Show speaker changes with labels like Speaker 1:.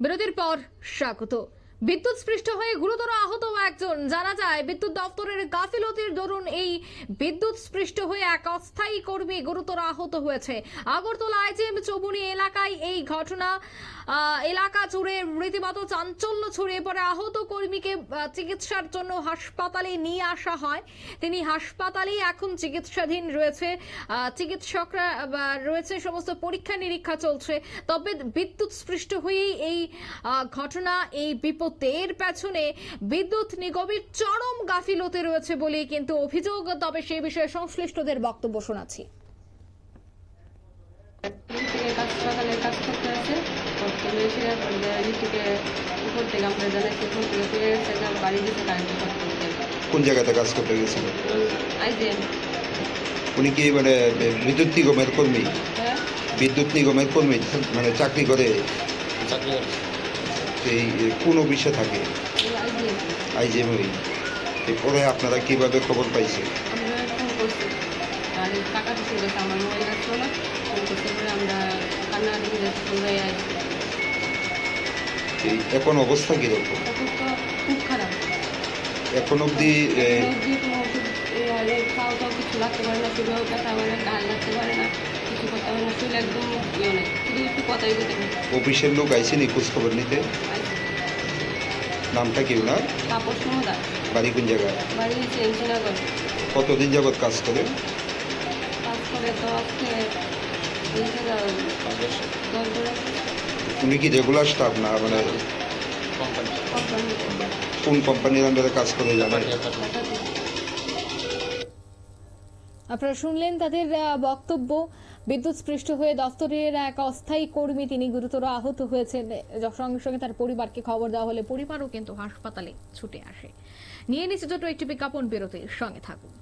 Speaker 1: বিরতির পর স্বাগত। বিদ্যুৎ স্পৃষ্ট হয়ে গুরুতর আহত একজন। জানা যায় বিদ্যুৎ দপ্তরের গাফিলতির দরুন এই বিদ্যুৎ স্পৃষ্ট হয়ে এক অস্থায়ী কর্মী গুরুতর আহত হয়েছে। আগরতলা আইজিএম চৌমুহনী এলাকায় এই ঘটনা। এলাকা জুড়ে রীতিমতো চাঞ্চল্য ছড়িয়ে পড়ে। আহত কর্মীকে চিকিৎসার জন্য হাসপাতালে নিয়ে আসা হয়। তিনি হাসপাতালেই এখন চিকিৎসাধীন রয়েছে। চিকিৎসকরা রয়েছে, সমস্ত পরীক্ষা নিরীক্ষা চলছে। তবে বিদ্যুৎ স্পৃষ্ট হয়েই এই ঘটনা, এই বিপত্তির পেছনে বিদ্যুৎ নিগমের চরম গাফিলতি রয়েছে বলেই কিন্তু অভিযোগ। তবে সেই বিষয়ে সংশ্লিষ্টদের বক্তব্য শোনাচ্ছি।
Speaker 2: কোন জায়গাতে কাজ করতে গেছিল? উনি কি মানে বিদ্যুৎ নিগমের কর্মী? বিদ্যুৎ নিগমের কর্মী মানে চাকরি করে? এই কোন অফিসে থাকে? আইজিএম। এরপরে আপনারা কিভাবে খবর পাইছেন? এখন অবস্থা কিরকম?
Speaker 3: খুব খারাপ।
Speaker 2: এখন অব্দি
Speaker 3: কিছু লাগতে পারে না, শুধু কথা পারে, গান লাগতে পারে না, কিছু করতে পারে না, শুধু একদম নেই, শুধু একটু কথাই বলতে পারে।
Speaker 2: অফিসের লোক আইসেনি খোঁজ খবর নিতে? নামটা কি ওনার?
Speaker 3: তাপস মহোদয়।
Speaker 2: বাড়ি কোন জায়গায়?
Speaker 3: বাড়ি সেনসিনগর।
Speaker 2: কতদিন যাবৎ কাজ করে?
Speaker 3: কাজ করে তো আজকে 10 বছর।
Speaker 2: উনি কি রেগুলার স্টাফ না মানে কোন কোম্পানির আন্ডারে কাজ করে জানেন?
Speaker 1: আপনারা শুনলেন তাদের বক্তব্য। বিদ্যুৎ স্পৃষ্ট হয়ে দপ্তরের এক অস্থায়ী কর্মী তিনি গুরুতর আহত হয়েছেন। সঙ্গে সঙ্গে তার পরিবারকে খবর দেওয়া হলে পরিবারও কিন্তু হাসপাতালে ছুটে আসে। নিয়ে নিচ্ছে ছোট একটি বিজ্ঞাপন বিরতির সঙ্গে থাকুন।